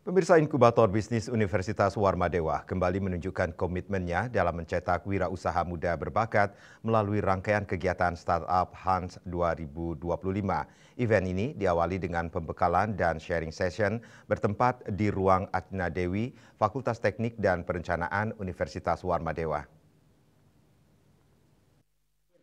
Pemirsa, Inkubator Bisnis Universitas Warmadewa kembali menunjukkan komitmennya dalam mencetak wirausaha muda berbakat melalui rangkaian kegiatan Startup Hunt 2025. Event ini diawali dengan pembekalan dan sharing session bertempat di ruang Atna Dewi, Fakultas Teknik dan Perencanaan Universitas Warmadewa.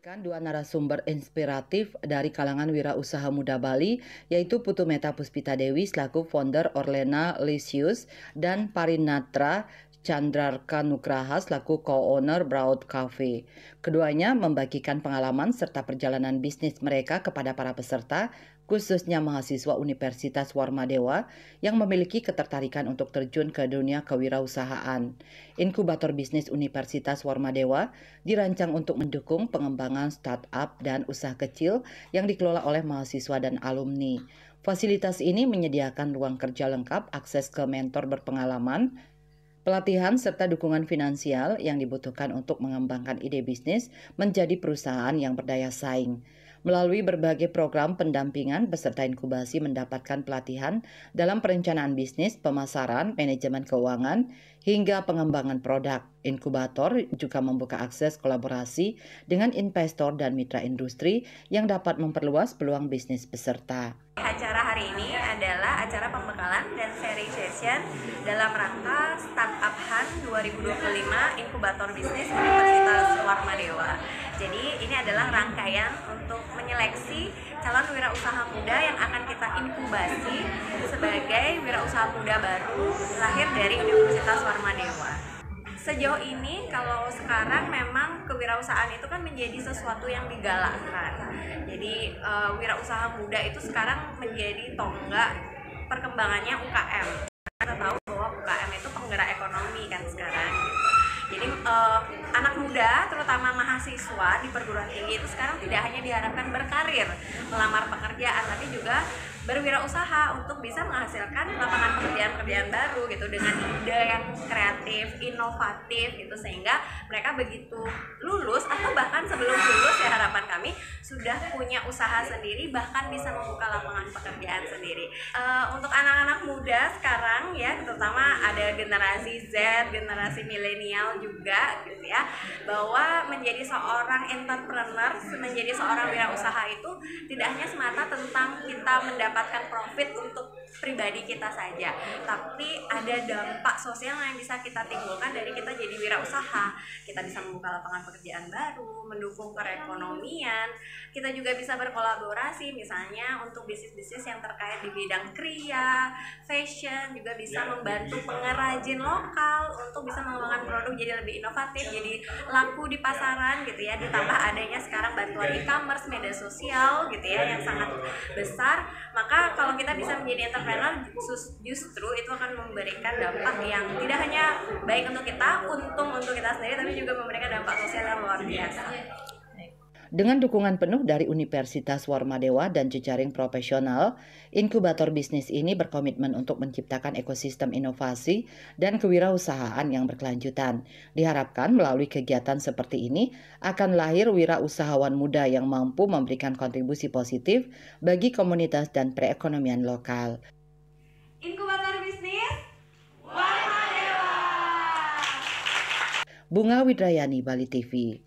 Dua narasumber inspiratif dari kalangan wirausaha muda Bali, yaitu Putu Meta Puspita Dewi selaku founder Orlena Lisius dan Parinatra Chandrarka Nugraha selaku co-owner Broad Cafe. Keduanya membagikan pengalaman serta perjalanan bisnis mereka kepada para peserta, khususnya mahasiswa Universitas Warmadewa yang memiliki ketertarikan untuk terjun ke dunia kewirausahaan. Inkubator Bisnis Universitas Warmadewa dirancang untuk mendukung pengembangan startup dan usaha kecil yang dikelola oleh mahasiswa dan alumni. Fasilitas ini menyediakan ruang kerja lengkap, akses ke mentor berpengalaman, pelatihan serta dukungan finansial yang dibutuhkan untuk mengembangkan ide bisnis menjadi perusahaan yang berdaya saing. Melalui berbagai program pendampingan, peserta inkubasi mendapatkan pelatihan dalam perencanaan bisnis, pemasaran, manajemen keuangan, hingga pengembangan produk. Inkubator juga membuka akses kolaborasi dengan investor dan mitra industri yang dapat memperluas peluang bisnis peserta. Acara hari ini adalah acara pembekalan dan sharing session dalam rangka Startup Hunt 2025 Inkubator Bisnis Universitas Warmadewa. Jadi ini adalah rangkaian untuk menyeleksi calon wirausaha muda yang akan kita inkubasi sebagai wirausaha muda baru lahir dari Universitas Warmadewa. Sejauh ini kalau sekarang memang kewirausahaan itu kan menjadi sesuatu yang digalakkan. Jadi wirausaha muda itu sekarang menjadi tonggak perkembangannya UKM. Kita tahu bahwa UKM itu penggerak ekonomi kan sekarang. Jadi anak muda, terutama mahasiswa di perguruan tinggi itu sekarang tidak hanya diharapkan berkarir, melamar pekerjaan, tapi juga berwirausaha untuk bisa menghasilkan lapangan pekerjaan baru gitu dengan ide yang kreatif, inovatif gitu, sehingga mereka begitu lulus atau bahkan sebelum lulus ya harapan kami sudah punya usaha sendiri, bahkan bisa membuka lapangan pekerjaan sendiri. Untuk anak-anak muda sekarang ya, terutama ada generasi Z, generasi milenial juga gitu ya, bahwa menjadi seorang entrepreneur, menjadi seorang wirausaha itu tidak hanya semata tentang kita mendapatkan profit untuk pribadi kita saja, tapi ada dampak sosial yang bisa kita timbulkan dari kita jadi wirausaha. Kita bisa membuka lapangan pekerjaan baru, mendukung perekonomian. Kita juga bisa berkolaborasi misalnya untuk bisnis-bisnis yang terkait di bidang kriya, fashion, juga bisa membantu pengrajin lokal untuk bisa mengembangkan produk jadi lebih inovatif, jadi laku di pasaran gitu ya. Ditambah adanya sekarang bantuan e-commerce, media sosial gitu ya yang sangat besar. Maka kalau kita bisa menjadi entrepreneur, justru itu akan memberikan dampak yang tidak hanya baik untuk kita, untung untuk kita sendiri, tapi juga memberikan dampak sosial yang luar biasa. Dengan dukungan penuh dari Universitas Warmadewa dan jejaring profesional, inkubator bisnis ini berkomitmen untuk menciptakan ekosistem inovasi dan kewirausahaan yang berkelanjutan. Diharapkan melalui kegiatan seperti ini akan lahir wirausahawan muda yang mampu memberikan kontribusi positif bagi komunitas dan perekonomian lokal. Inkubator Bisnis Warmadewa. Bunga Widrayani, Bali TV.